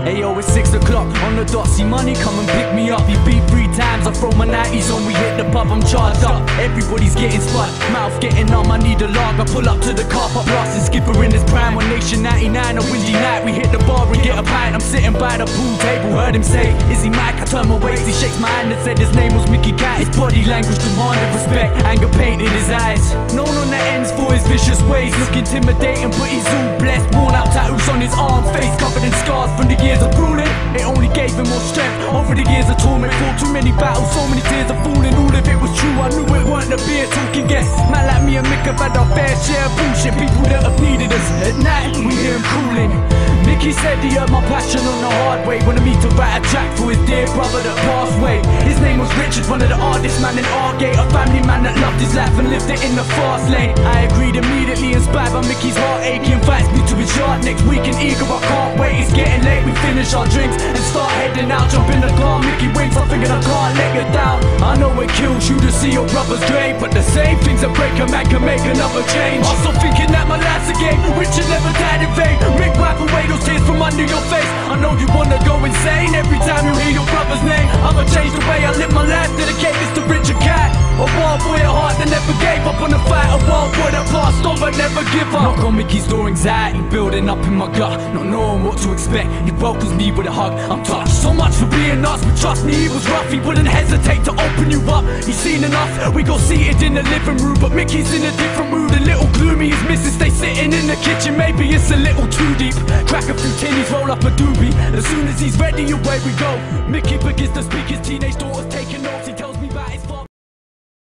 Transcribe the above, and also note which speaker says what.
Speaker 1: Ayo, it's 6 o'clock on the dot, see money come and pick me up. He beat 3 times, I throw my 90s on, we hit the pub, I'm charged up. Everybody's getting spot, mouth getting numb, I need a log. I pull up to the car park, blasting Skipper in his prime. On Nation 99, a windy night, we hit the bar and get a pint. I'm sitting by the pool table, heard him say, is he Mike? I turn my waist, he shakes my hand and said his name was Mickey Cat. His body language demanded respect, anger painted his eyes. Known on the ends for his vicious ways, look intimidating but he's all blessed. Worn out tattoos on his arm, face covered in scars from the years of ruling. It only gave him more strength over the years of torment. Fought too many battles, so many tears of fooling. All of it was true, I knew it weren't the beer talking guests. Man like me and Mick have had our fair share of bullshit. People that have needed us at night, we hear him cooling. Mickey said he heard my passion on the hard way, wanted me to write a track for his dear brother that passed away. His name was Richard, one of the hardest man in Argate, a family man that loved his life and lived it in the fast lane. I agreed immediately, inspired by Mickey's heartache. He invites me to his yard next week in Eagle, I can't wait. It's getting late, we finish our drinks and start heading out. Jump in the car, Mickey winks, I'm thinking I can't let you down. I know it kills you to see your brother's grave, but the same things that break a man can make another change. Also thinking that my life's a game, Richard never died in vain. Mick, wipe away those tears from under your face. I know you wanna go insane every time you hear your brother's name. I'ma change the way I live my life, dedicate this to Richard Cat. A wild boy at heart that never gave up on the fight, a wild boy that passed on but never give up. Knock on Mickey's door, anxiety building up in my gut, not knowing what to expect. He welcomes me with a hug, I'm touched. So much for being us, but trust me, he was rough. He wouldn't hesitate to open you up. He's seen enough, we go seated in the living room, but Mickey's in a different mood. A little gloomy, his missus stay sitting in the kitchen. Maybe it's a little too deep. Crack a few tinnies, roll up a doobie. As soon as he's ready, away we go. Mickey begins to speak, his teenage daughter's taking